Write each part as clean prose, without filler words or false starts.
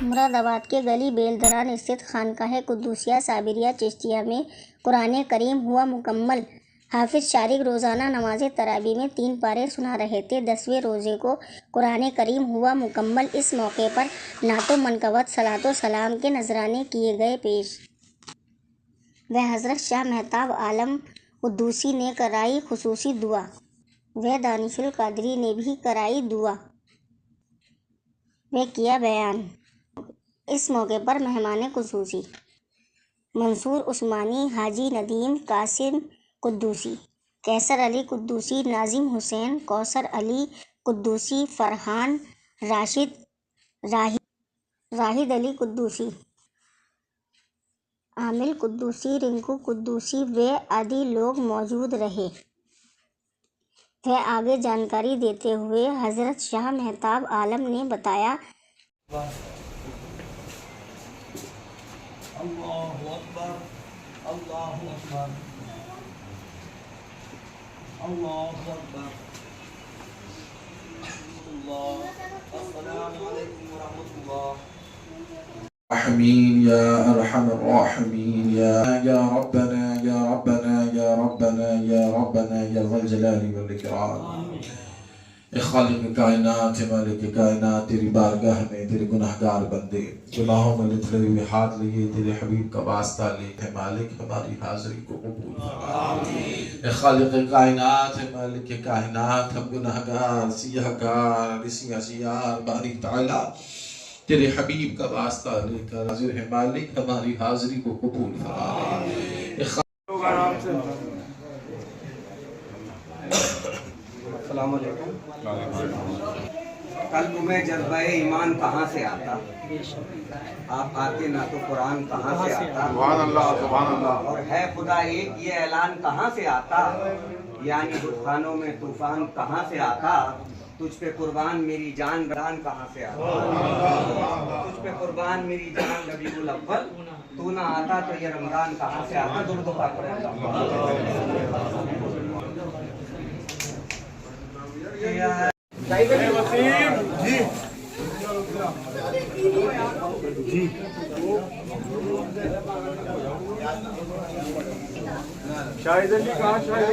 مراد آباد کے گلی بیلدران استھت خانقاہ قدوسیہ صابریہ چشتیہ میں قرآن کریم ہوا مکمل۔ حافظ شارق روزانہ نماز تراویح میں 3 پارے سنا رہے تھے۔ 10ویں روزے کو قرآن کریم ہوا مکمل۔ اس موقع پر نعت و منقبت، صلاۃ و سلام کے نذرانے کیے گئے پیش۔ حضرت شاہ مہتاب عالم قدوسی نے کرائی خصوصی دعا دانش القادری نے بھی کرائی دعا کیا بیان۔ اس موقع پر مہمان خصوصی منصور عثمانی، حاجی ندیم قاسم قدوسی، قیصر علی قدوسی، ناظم حسین، کوثر علی قدوسی، فرحان راشد، راحد علی قدوسی، عامل قدوسی، رنکو قدوسی و عدی لوگ موجود رہے۔ آگے جانکاری دیتے ہوئے حضرت شاہ مہتاب عالم نے بتایا اللہ اکبر اللہ اکبر اللہ اکبر السلام علیکم ورحمۃ اللہ۔ الراحمين يا أرحم الراحمين يا ربنا يا ربنا يا ربنا يا ربنا يا ذا الجلال والإكرام۔ اے خالق کائنات، مالک کائنات، تیری بارگاہ میں تیرے گناہگار بندے گناہوں میں لتڑے ہوئے ہاتھ لیے تیرے حبیب کا واسطہ لے، اے مالک ہماری حاضری کو قبول فرما۔ اے خالق کائنات، اے مالک کائنات، ہم گناہگار سیاہکار سیاہار باری تعالی تیرے حبیب کا واسطہ لے کر حاضر ہے، مالک ہماری حاضری کو قبول فرما لے۔ السلام علیکم۔ قلب میں جذبہ ایمان کہاں سے آتا؟ آپ آتے نہ تو قرآن کہاں سے آتا؟ سبحان اللہ سبحان اللہ۔ اور ہے خدا ایک یہ اعلان کہاں سے آتا؟ یعنی بتخانوں میں طوفان کہاں سے آتا؟ تجھ پہ قربان میری جان رمضان کہاں سے آتا؟ تجھ پہ قربان میری جان ربیع الاول، تو نہ آتا تو یہ رمضان کہاں سے آتا؟ درود پاک پڑھیں جی شاہد علی کہاں شاہد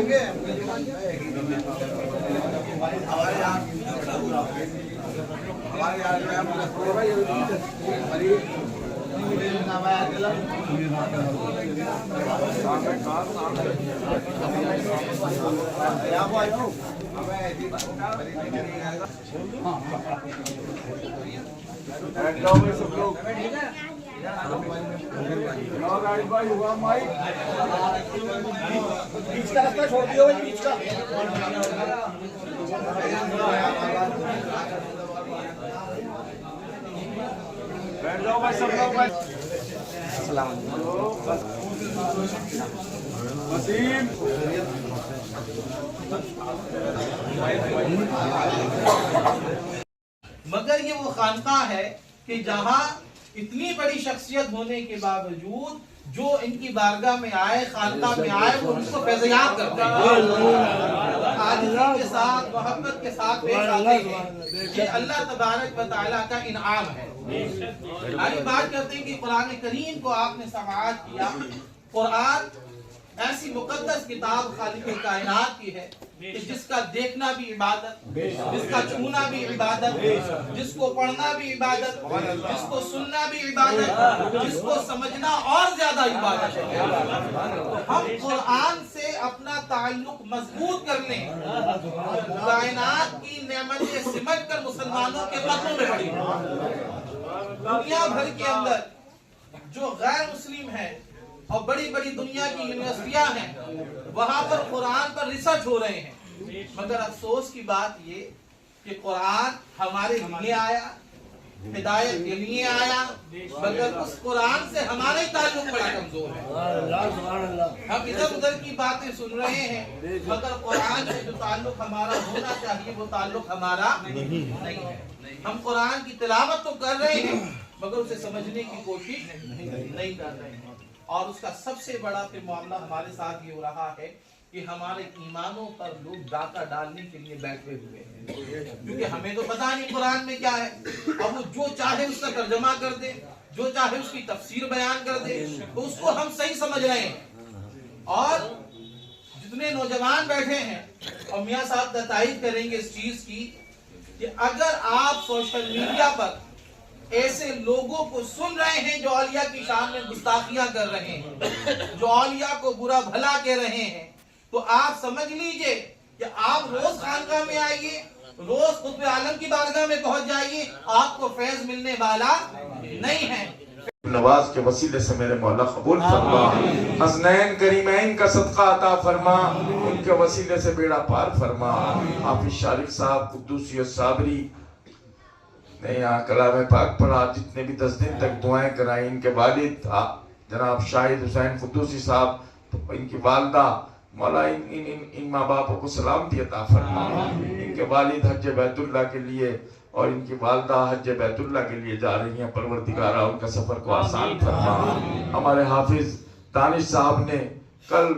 سب لوگ بھائی ہوا مائک بیچ کا راستہ چھوڑ دیا بیچ کا۔ بیٹھ جاؤ بھائی سب لوگ بھائی۔ السلام علیکم۔ وسیم مگر یہ وہ خانقاہ ہے کہ جہاں اتنی بڑی شخصیت ہونے کے باوجود جو ان کی بارگاہ میں آئے، خانقاہ میں آئے، وہ ان کو فیضیاب کرتے ہیں، عاجزی کے ساتھ محبت کے ساتھ پیش آتے ہیں۔ یہ اللہ تبارک و تعالیٰ کا انعام ہے۔ آئی بات کرتے ہیں کہ قرآن کریم کو آپ نے سماعت کیا۔ قرآن ایسی مقدس کتاب خالق کائنات کی ہے کہ جس کا دیکھنا بھی عبادت، جس کا چھونا بھی عبادت، جس کو پڑھنا بھی عبادت، جس کو سننا بھی عبادت، جس کو سمجھنا اور زیادہ عبادت ہے۔ ہم قرآن سے اپنا تعلق مضبوط کر لیں، کائنات کی نعمتیں سمجھ کر مسلمانوں کے قدموں میں پڑی۔ دنیا بھر کے اندر جو غیر مسلم ہیں اور بڑی بڑی دنیا کی یونیورسٹیاں ہیں، وہاں پر قرآن پر ریسرچ ہو رہے ہیں، مگر افسوس کی بات یہ کہ قرآن ہمارے لیے آیا، ہدایت کے لیے آیا، مگر اس قرآن سے ہمارا ہی تعلق بڑا کمزور ہے۔ ہم ادھر ادھر کی باتیں سن رہے ہیں، مگر قرآن سے جو تعلق ہمارا ہونا چاہیے وہ تعلق ہمارا نہیں ہے۔ ہم قرآن کی تلاوت تو کر رہے ہیں مگر اسے سمجھنے کی کوشش نہیں کر رہے ہیں۔ اور اس کا سب سے بڑا پھر معاملہ ہمارے ساتھ یہ ہو رہا ہے کہ ہمارے ایمانوں پر لوگ ڈاکہ ڈالنے کے لیے بیٹھے ہوئے ہیں، کیونکہ ہمیں تو پتہ نہیں قرآن میں کیا ہے، اب وہ جو چاہے اس کا ترجمہ کر دے، جو چاہے اس کی تفسیر بیان کر دے، تو اس کو ہم صحیح سمجھ رہے ہیں۔ اور جتنے نوجوان بیٹھے ہیں، اور میاں صاحب تائید کریں گے اس چیز کی، کہ اگر آپ سوشل میڈیا پر ایسے لوگوں کو سن رہے ہیں جو اولیاء کی شان میں گستاخیاں کر رہے ہیں، جو اولیاء کو برا بھلا کہہ رہے ہیں، تو آپ سمجھ لیجئے کہ آپ روز خانقاہ میں آئیے، روز قطب عالم کی بارگاہ میں پہنچ جائیے، آپ کو فیض ملنے والا نہیں ہے۔ نواز کے وسیلے سے میرے مولا قبول فرما، حسنین کریمین کا صدقہ عطا فرما، ان کے وسیلے سے بیڑا پار فرما۔ حافظ شارق صاحب قدوسی و صابری نے یہاں کلام پاک پڑھا، جتنے بھی 10 دن تک دعائیں کرائیں، ان کے والد جناب شاہد حسین قدوسی صاحب، ان کی والدہ، مولا ان ماں باپوں کو سلامتی عطا فرما۔ ان کے والد حج بیت اللہ کے لیے اور ان کی والدہ حج بیت اللہ کے لیے جا رہی ہیں، پروردگارہ ان کا سفر کو آسان فرما۔ ہمارے حافظ دانش صاحب نے کل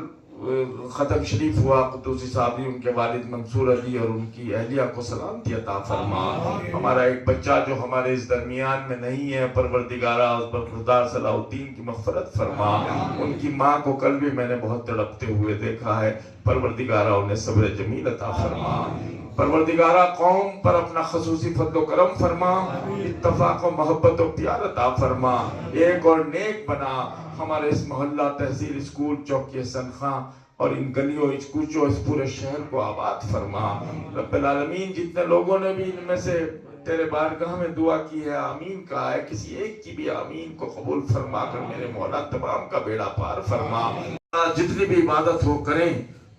ختم شریف ہوا، قدوسی صاحب ان کے والد منصور علی اور ان کی اہلیہ کو سلامتی عطا فرما۔ ہمارا ایک بچہ جو ہمارے اس درمیان میں نہیں ہے، پروردگارہ برخوردار صلاح الدین کی مغفرت فرما۔ ان کی ماں کو کل بھی میں نے بہت تڑپتے ہوئے دیکھا ہے، پروردگارہ انہیں صبر جمیل عطا فرما۔ پروردگارہ قوم پر اپنا خصوصی فضل و کرم فرما، اتفاق و محبت و پیار عطا فرما، ایک اور نیک بنا۔ ہمارے اس محلہ تحصیل اسکول چوکی حسن خان اور ان گلیوں اس کوچوں اس پورے شہر کو آباد فرما۔ رب العالمین جتنے لوگوں نے بھی ان میں سے تیرے بارگاہ میں دعا کی ہے، آمین کہا ہے، کسی ایک کی بھی آمین کو قبول فرما کر میرے مولا تمام کا بیڑا پار فرما۔ جتنی بھی عبادت ہو کریں،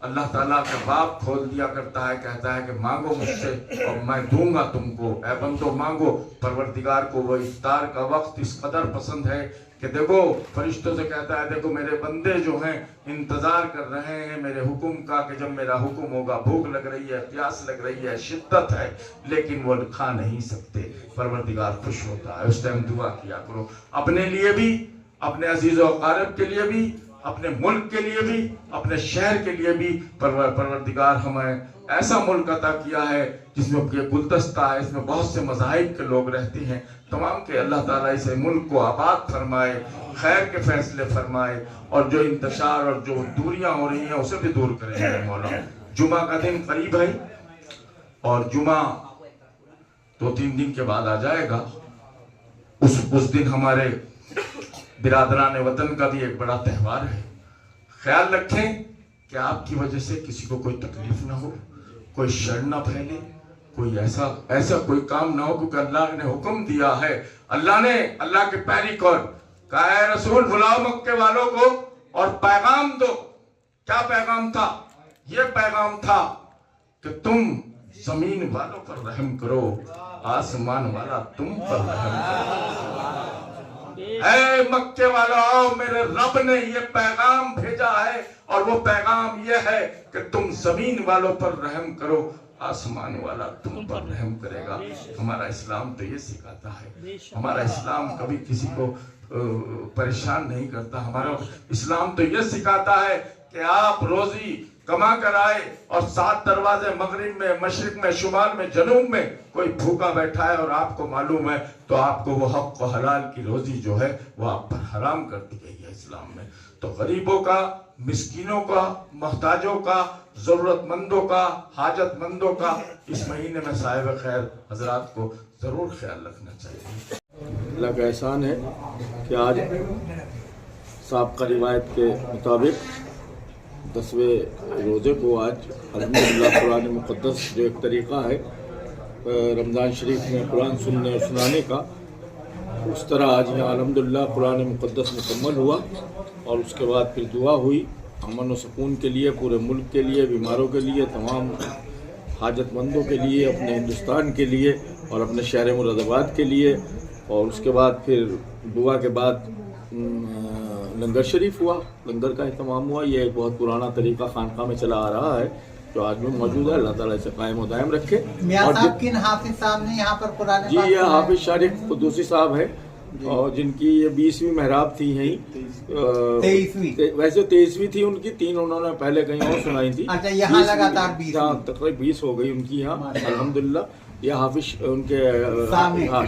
اللہ تعالیٰ کا باب کھول دیا کرتا ہے، کہتا ہے کہ مانگو مجھ سے اور میں دوں گا تم کو، اے بندو مانگو۔ پروردگار کو وہ افطار کا وقت اس قدر پسند ہے کہ دیکھو فرشتوں سے کہتا ہے، دیکھو میرے بندے جو ہیں انتظار کر رہے ہیں میرے حکم کا، کہ جب میرا حکم ہوگا، بھوک لگ رہی ہے، پیاس لگ رہی ہے، شدت ہے، لیکن وہ کھا نہیں سکتے۔ پروردگار خوش ہوتا ہے، اس ٹائم دعا کیا کرو، اپنے لیے بھی، اپنے عزیز و اقارب کے لیے بھی، اپنے ملک کے لیے بھی، اپنے شہر کے لیے بھی۔ پروردگار ہمیں ایسا ملک عطا کیا ہے جس میں یہ گلدستہ ہے، اس میں بہت سے مذاہب کے لوگ رہتے ہیں، تمام کے اللہ تعالیٰ اسے ملک کو آباد فرمائے، خیر کے فیصلے فرمائے، اور جو انتشار اور جو دوریاں ہو رہی ہیں اسے بھی دور کرے میرے مولا۔ جمعہ کا دن قریب ہے اور جمعہ 2-3 دن کے بعد آ جائے گا۔ اس دن ہمارے برادران وطن کا بھی ایک بڑا تہوار ہے۔ خیال رکھیں کہ آپ کی وجہ سے کسی کو کوئی تکلیف نہ ہو، کوئی شر نہ پھیلے، کوئی ایسا کوئی کام نہ ہو، کیونکہ اللہ نے حکم دیا ہے، اللہ کے پیری کون کہا ہے، رسول بلاؤ مکے والوں کو اور پیغام دو۔ کیا پیغام تھا؟ یہ پیغام تھا کہ تم زمین والوں پر رحم کرو، آسمان والا تم پر رحم کرو۔ اے مکے والو آؤ، میرے رب نے یہ پیغام بھیجا ہے، اور وہ پیغام یہ ہے کہ تم زمین والوں پر رحم کرو، آسمان والا تم پر رحم کرے گا۔ ہمارا اسلام تو یہ سکھاتا ہے، ہمارا اسلام کبھی کسی کو پریشان نہیں کرتا۔ ہمارا اسلام تو یہ سکھاتا ہے کہ آپ روزی کما کر آئے اور 7 دروازے مغرب میں، مشرق میں، شمال میں، جنوب میں کوئی بھوکا بیٹھا ہے اور آپ کو معلوم ہے، تو آپ کو وہ حق و حلال کی روزی جو ہے وہ آپ پر حرام کر دی گئی ہے اسلام میں۔ تو غریبوں کا، مسکینوں کا، محتاجوں کا، ضرورت مندوں کا، حاجت مندوں کا اس مہینے میں صاحب خیر حضرات کو ضرور خیال رکھنا چاہیے۔ اللہ کا احسان ہے کہ آج سابقہ روایت کے مطابق 10ویں روزے کو آج الحمدللہ قرآن مقدس جو ایک طریقہ ہے رمضان شریف میں قرآن سننے اور سنانے کا، اس طرح آج یہاں الحمدللہ قرآن مقدس مکمل ہوا، اور اس کے بعد پھر دعا ہوئی امن و سکون کے لیے، پورے ملک کے لیے، بیماروں کے لیے، تمام حاجت مندوں کے لیے، اپنے ہندوستان کے لیے اور اپنے شہر مراد آباد کے لیے۔ اور اس کے بعد پھر دعا کے بعد لنگر شریف ہوا، لنگر کا اہتمام ہوا۔ یہ ایک بہت پرانا طریقہ خانقاہ میں چلا آ رہا ہے جو آج بھی موجود ہے، اللہ تعالیٰ اسے قائم و دائم رکھے۔ میاں صاحب کن حافظ صاحب نے یہاں پر قرآن جی یہ حافظ شارق قدوسی صاحب ہے، اور جن کی یہ 20ویں محراب تھی یہیں 23ویں ویسے 23ویں تھی ان کی، 3 انہوں نے پہلے کہیں اور سنائی تھی. اچھا یہاں لگاتار 20 تقریباً 20 ہو گئی ان کی یہاں الحمدللہ. یہ حافظ ان کے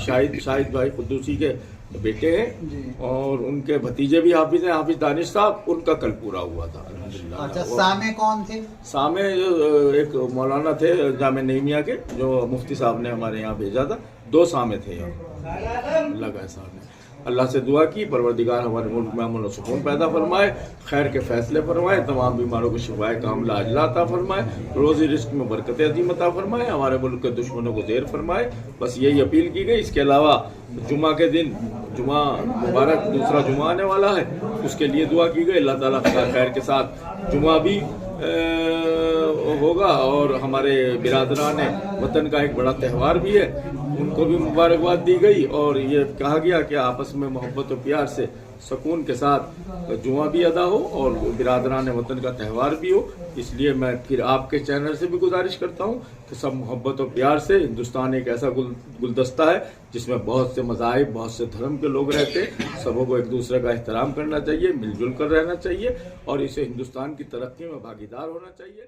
شاہد بھائی قدوسی کے بیٹے ہیں اور ان کے بھتیجے بھی حافظ ہیں، حافظ دانش صاحب. ان کا کل پورا ہوا تھا الحمدللہ. اچھا سامع کون تھے؟ سامع ایک مولانا تھے جامع نعیمیہ کے، جو مفتی صاحب نے ہمارے یہاں بھیجا تھا. 2 سامع تھے یہاں. اللہ کا احسان ہے. اللہ سے دعا کی پروردگار ہمارے ملک میں امن و سکون پیدا فرمائے، خیر کے فیصلے فرمائے، تمام بیماروں کو شفائے کاملہ عاجلہ عطا فرمائے، روزی رزق میں برکت عظیم عطا فرمائے، ہمارے ملک کے دشمنوں کو زیر فرمائے. بس یہی اپیل کی گئی. اس کے علاوہ جمعہ کے دن، جمعہ مبارک دوسرا جمعہ آنے والا ہے، اس کے لیے دعا کی گئی. اللہ تعالیٰ خیر کے ساتھ جمعہ بھی ہوگا اور ہمارے برادران وطن کا ایک بڑا تہوار بھی ہے، ان کو بھی مبارکباد دی گئی. اور یہ کہا گیا کہ آپس میں محبت و پیار سے سکون کے ساتھ جمعہ بھی ادا ہو اور برادران وطن کا تہوار بھی ہو. اس لیے میں پھر آپ کے چینل سے بھی گزارش کرتا ہوں کہ سب محبت و پیار سے، ہندوستان ایک ایسا گلدستہ ہے جس میں بہت سے مذاہب، بہت سے دھرم کے لوگ رہتے ہیں. سبوں کو ایک دوسرے کا احترام کرنا چاہیے، مل جل کر رہنا چاہیے اور اسے ہندوستان کی ترقی میں بھاگیدار ہونا چاہیے.